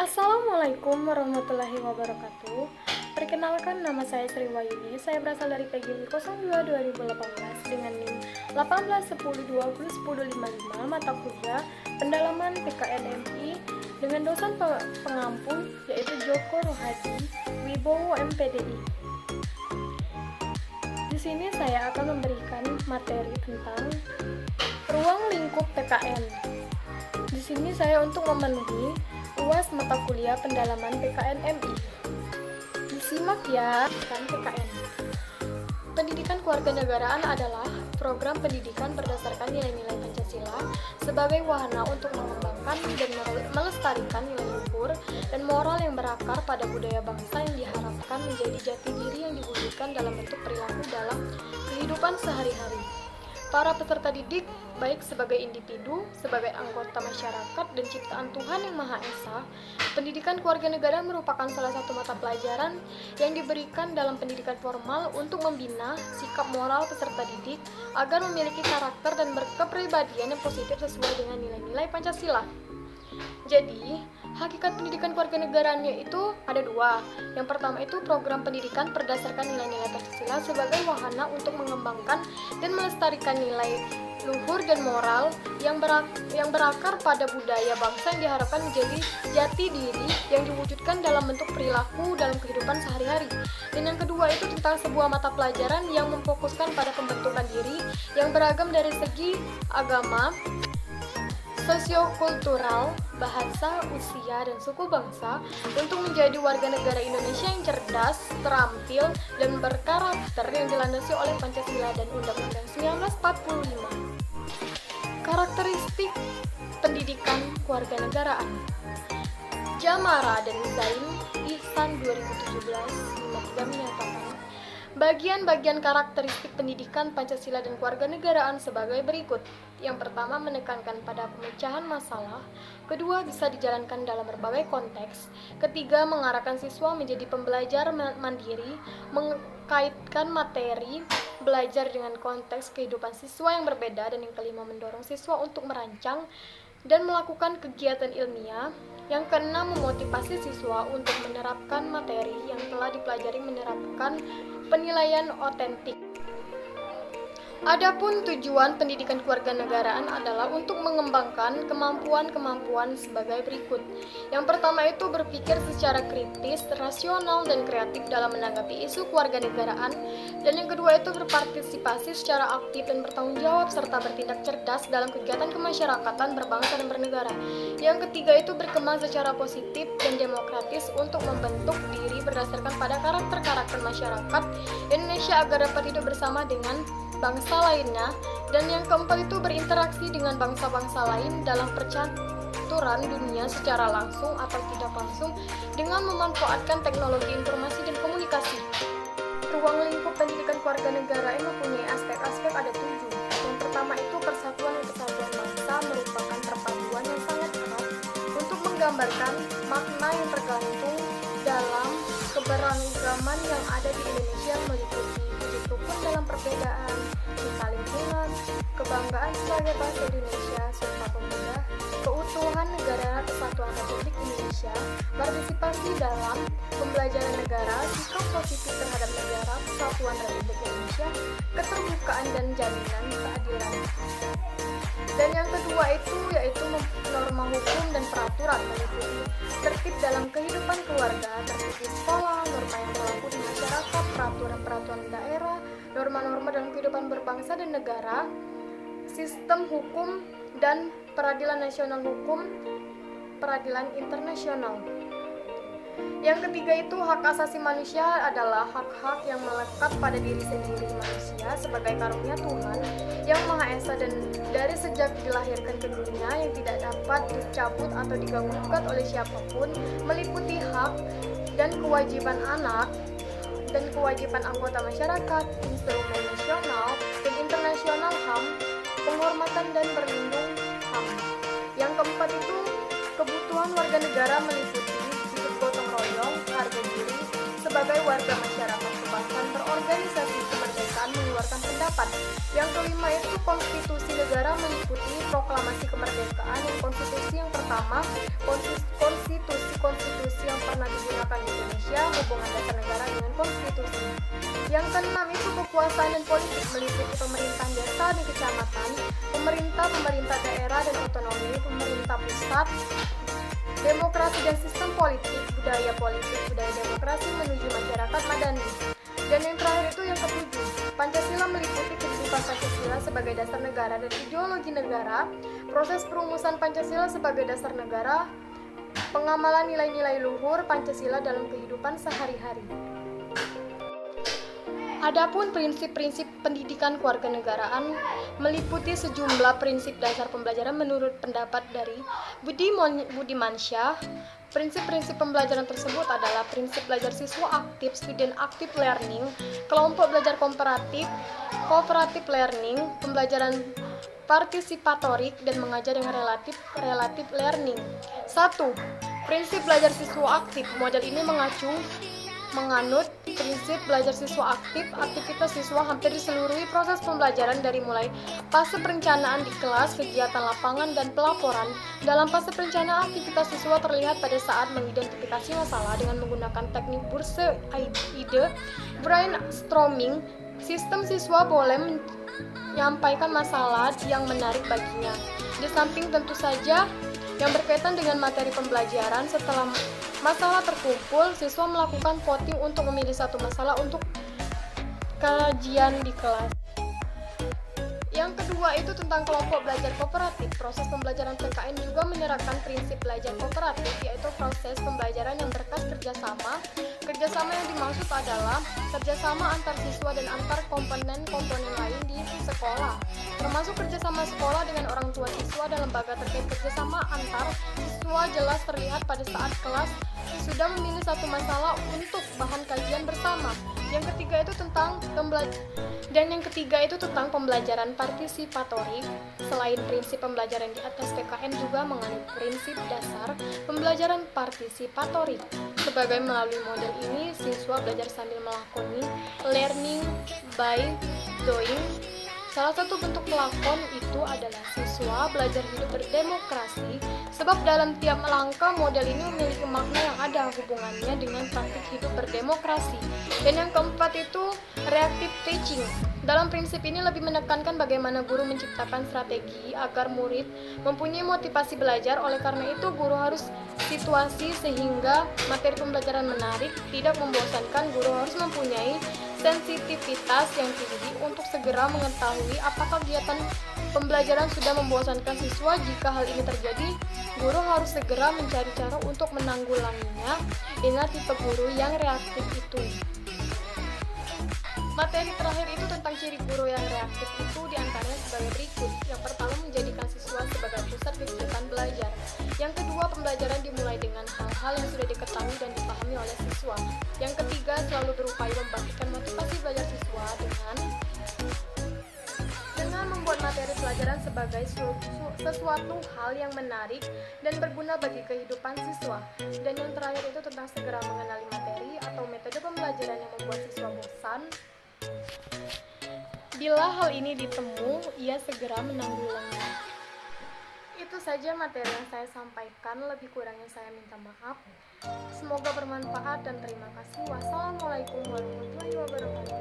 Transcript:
Assalamualaikum warahmatullahi wabarakatuh. Perkenalkan, nama saya Sri Wayuni. Saya berasal dari PGMI 02 2018 dengan NIM 1810201055 mata kuliah pendalaman PKNMI dengan dosen pengampu yaitu Joko Rohadi Wibowo MPDI. Di sini saya akan memberikan materi tentang ruang lingkup PKN. Di sini saya untuk memenuhi UAS mata kuliah pendalaman PKNMI. Disimak ya, kan PKN. Pendidikan kewarganegaraan adalah program pendidikan berdasarkan nilai-nilai Pancasila sebagai wahana untuk mengembangkan dan melestarikan nilai luhur dan moral yang berakar pada budaya bangsa yang diharapkan menjadi jati diri yang diwujudkan dalam bentuk perilaku dalam kehidupan sehari-hari. Para peserta didik, baik sebagai individu, sebagai anggota masyarakat, dan ciptaan Tuhan Yang Maha Esa, pendidikan kewarganegaraan merupakan salah satu mata pelajaran yang diberikan dalam pendidikan formal untuk membina sikap moral peserta didik agar memiliki karakter dan berkepribadian yang positif sesuai dengan nilai-nilai Pancasila. Jadi, hakikat pendidikan kewarganegaraannya itu ada dua. Yang pertama itu program pendidikan berdasarkan nilai-nilai Pancasila sebagai wahana untuk mengembangkan dan melestarikan nilai luhur dan moral yang berakar pada budaya bangsa yang diharapkan menjadi jati diri yang diwujudkan dalam bentuk perilaku dalam kehidupan sehari-hari. Dan yang kedua itu tentang sebuah mata pelajaran yang memfokuskan pada pembentukan diri yang beragam dari segi agama, sosiokultural, bahasa, usia, dan suku bangsa untuk menjadi warga negara Indonesia yang cerdas, terampil, dan berkarakter yang dilandasi oleh Pancasila dan Undang-Undang 1945. Karakteristik pendidikan kewarganegaraan. Jamara dan Zain Ihsan 2017 menyatakan bagian-bagian karakteristik pendidikan Pancasila dan kewarganegaraan sebagai berikut. Yang pertama, menekankan pada pemecahan masalah. Kedua, bisa dijalankan dalam berbagai konteks. Ketiga, mengarahkan siswa menjadi pembelajar mandiri, mengkaitkan materi belajar dengan konteks kehidupan siswa yang berbeda. Dan yang kelima, mendorong siswa untuk merancang dan melakukan kegiatan ilmiah. Yang keenam, memotivasi siswa untuk menerapkan materi yang telah dipelajari, menerapkan penilaian otentik. Adapun tujuan pendidikan kewarganegaraan adalah untuk mengembangkan kemampuan-kemampuan sebagai berikut. Yang pertama itu berpikir secara kritis, rasional, dan kreatif dalam menanggapi isu kewarganegaraan. Dan yang kedua itu berpartisipasi secara aktif dan bertanggung jawab serta bertindak cerdas dalam kegiatan kemasyarakatan berbangsa dan bernegara. Yang ketiga itu berkembang secara positif dan demokratis untuk membentuk diri berdasarkan pada karakter-karakter masyarakat Indonesia agar dapat hidup bersama dengan bangsa lainnya. Dan yang keempat itu berinteraksi dengan bangsa-bangsa lain dalam percaturan dunia secara langsung atau tidak langsung dengan memanfaatkan teknologi informasi dan komunikasi. Ruang lingkup pendidikan kewarganegaraan mempunyai aspek-aspek ada 7. Yang pertama itu persatuan dan kesatuan bangsa merupakan perpaduan yang sangat erat untuk menggambarkan makna yang tergantung dalam keberagaman yang ada di Indonesia, meliputi wujud rukun dalam perbedaan, cinta lingkungan, kebanggaan sebagai bangsa Indonesia, Sumpah Pemuda, keutuhan negara Kesatuan Republik Indonesia, partisipasi dalam pembelajaran negara, sikap positif terhadap negara Kesatuan Republik Indonesia, keterbukaan dan jaminan keadilan. Dan yang kedua itu yaitu norma hukum dan peraturan, meliputi tertib dalam kehidupan keluarga, tertib di sekolah, norma yang berlaku di masyarakat, peraturan-peraturan daerah, norma-norma dalam kehidupan berbangsa dan negara, sistem hukum dan peradilan nasional hukum, peradilan internasional. Yang ketiga itu hak asasi manusia adalah hak-hak yang melekat pada diri sendiri manusia sebagai karunia Tuhan Yang Maha Esa dan dari sejak dilahirkan ke dunia yang tidak dapat dicabut atau diganggu-gugat oleh siapapun, meliputi hak dan kewajiban anak dan kewajiban anggota masyarakat, instrumen nasional dan internasional HAM, penghormatan dan berlindung HAM. Yang keempat itu kebutuhan warga negara meliputi gotong royong, harga diri sebagai warga masyarakat, kebebasan berorganisasi, kemerdekaan mengeluarkan pendapat. Yang kelima itu konstitusi negara meliputi proklamasi kemerdekaan yang konstitusi konstitusi yang pertama, konstitusi yang pernah digunakan di Indonesia, hubungan dasar negara dengan konstitusi. Yang keenam itu kekuasaan dan politik, meliputi pemerintahan desa dan kecamatan, pemerintah daerah dan otonomi, pemerintah pusat, demokrasi dan sistem politik, budaya demokrasi menuju masyarakat madani. Dan yang terakhir itu yang ketujuh, Pancasila meliputi kehidupan Pancasila sebagai dasar negara dan ideologi negara, proses perumusan Pancasila sebagai dasar negara, pengamalan nilai-nilai luhur Pancasila dalam kehidupan sehari-hari. Adapun prinsip-prinsip pendidikan kewarganegaraan meliputi sejumlah prinsip dasar pembelajaran menurut pendapat dari Budimansyah. Prinsip-prinsip pembelajaran tersebut adalah prinsip belajar siswa aktif, student active learning, kelompok belajar komparatif, cooperative learning, pembelajaran partisipatorik, dan mengajar dengan relatif learning. 1. Prinsip belajar siswa aktif. Model ini menganut prinsip belajar siswa aktif. Aktivitas siswa hampir diseluruhi proses pembelajaran dari mulai fase perencanaan di kelas, kegiatan lapangan, dan pelaporan. Dalam fase perencanaan, aktivitas siswa terlihat pada saat mengidentifikasi masalah dengan menggunakan teknik bursa ide, brainstorming. Sistem siswa boleh menyampaikan masalah yang menarik baginya. Di samping tentu saja yang berkaitan dengan materi pembelajaran, setelah masalah terkumpul, siswa melakukan voting untuk memilih satu masalah untuk kajian di kelas. Yang kedua itu tentang kelompok belajar kooperatif. Proses pembelajaran PKN juga menerapkan prinsip belajar kooperatif, yaitu proses pembelajaran yang berkas kerjasama. Kerjasama yang dimaksud adalah kerjasama antar siswa dan antar komponen lain di sekolah, termasuk kerjasama sekolah dengan orang tua siswa dan lembaga terkait. Kerjasama antar siswa jelas terlihat pada saat kelas sudah memilih satu masalah untuk bahan kajian bersama. Yang ketiga itu tentang pembelajaran partisipatorik. Selain prinsip pembelajaran di atas, PKN juga menganut prinsip dasar pembelajaran partisipatorik. Sebagai melalui model ini, siswa belajar sambil melakoni, learning by doing. Salah satu bentuk pelakon itu adalah siswa belajar hidup berdemokrasi, sebab dalam tiap langkah model ini memiliki makna yang ada hubungannya dengan praktik hidup berdemokrasi. Dan yang keempat itu reactive teaching. Dalam prinsip ini lebih menekankan bagaimana guru menciptakan strategi agar murid mempunyai motivasi belajar. Oleh karena itu, guru harus situasi sehingga materi pembelajaran menarik, tidak membosankan. Guru harus mempunyai sensitivitas yang tinggi untuk segera mengetahui apakah kegiatan pembelajaran sudah membosankan siswa. Jika hal ini terjadi, guru harus segera mencari cara untuk menanggulanginya. Inilah tipe guru yang reaktif itu. Materi terakhir itu tentang ciri guru yang reaktif itu diantaranya sebagai berikut. Yang pertama, menjadikan siswa sebagai pusat kegiatan belajar. Yang kedua, pembelajaran dimulai dengan hal-hal yang sudah diketahui dan dipahami oleh siswa. Yang ketiga, selalu berupaya membangkitkan motivasi belajar siswa dengan membuat materi pelajaran sebagai sesuatu hal yang menarik dan berguna bagi kehidupan siswa. Dan yang terakhir itu tentang segera mengenali materi atau metode pembelajaran yang membuat siswa bosan. Bila hal ini ditemu, ia segera menanggulanginya. Itu saja materi yang saya sampaikan, lebih kurangnya saya minta maaf. Semoga bermanfaat dan terima kasih. Wassalamualaikum warahmatullahi wabarakatuh.